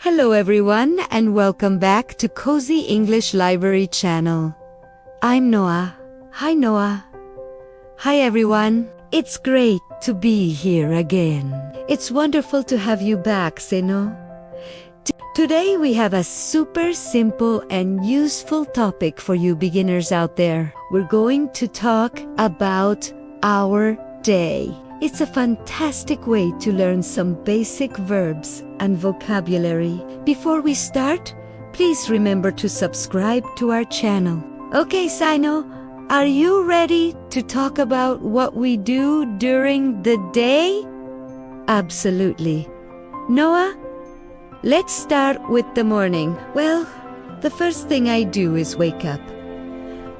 Hello everyone and welcome back to Cozy English Library channel. I'm Noah. Hi Noah. Hi everyone. It's great to be here again. It's wonderful to have you back, Seno. Today we have a super simple and useful topic for you beginners out there. We're going to talk about our day. It's a fantastic way to learn some basic verbs and vocabulary. Before we start, please remember to subscribe to our channel. Okay, Sino, are you ready to talk about what we do during the day? Absolutely. Noah, let's start with the morning. Well, the first thing I do is wake up.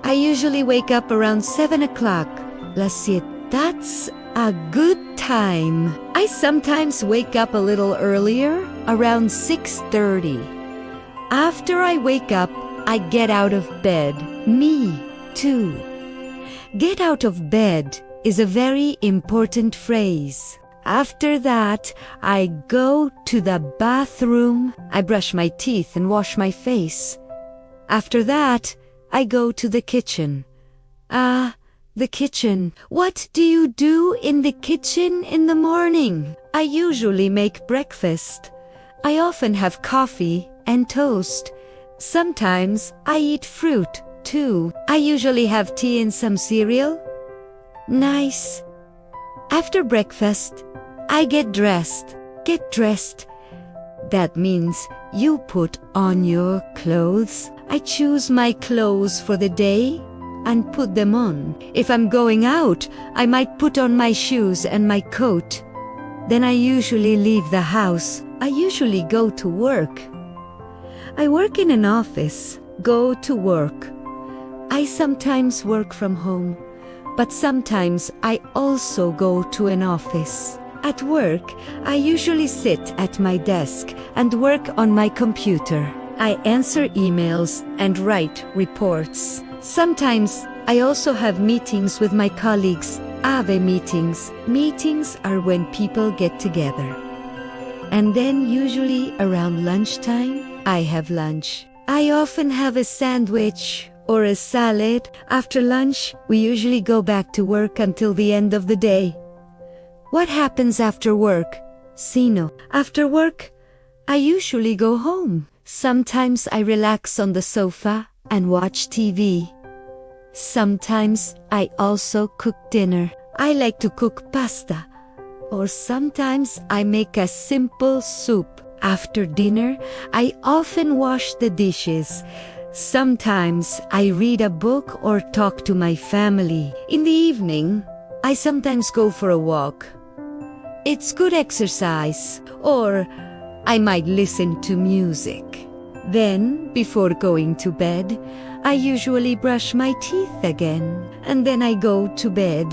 I usually wake up around 7 o'clock. That's a good time. I sometimes wake up a little earlier, around 6:30. After I wake up, I get out of bed. Me too. Get out of bed is a very important phrase. After that, I go to the bathroom. I brush my teeth and wash my face. After that, I go to the kitchen. The kitchen. What do you do in the kitchen in the morning? I usually make breakfast. I often have coffee and toast. Sometimes I eat fruit, too. I usually have tea and some cereal. Nice. After breakfast, I get dressed. Get dressed. That means you put on your clothes. I choose my clothes for the day and put them on. If I'm going out, I might put on my shoes and my coat. Then I usually leave the house. I usually go to work. I work in an office. Go to work. I sometimes work from home, but sometimes I also go to an office. At work, I usually sit at my desk and work on my computer. I answer emails and write reports. Sometimes I also have meetings with my colleagues. Ave meetings. Meetings are when people get together. And then usually around lunchtime, I have lunch. I often have a sandwich or a salad. After lunch, we usually go back to work until the end of the day. What happens after work? Sino. After work, I usually go home. Sometimes I relax on the sofa and watch TV. Sometimes I also cook dinner. I like to cook pasta. Or sometimes I make a simple soup. After dinner, I often wash the dishes. Sometimes I read a book or talk to my family. In the evening, I sometimes go for a walk. It's good exercise. Or I might listen to music. Then, before going to bed, I usually brush my teeth again, and then I go to bed.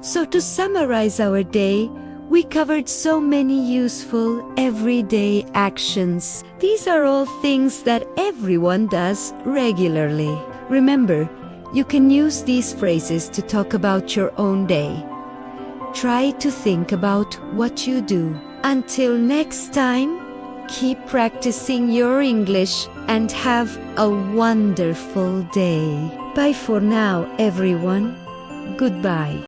So to summarize our day, we covered so many useful everyday actions. These are all things that everyone does regularly. Remember, you can use these phrases to talk about your own day. Try to think about what you do. Until next time, keep practicing your English and have a wonderful day. Bye for now, everyone. Goodbye.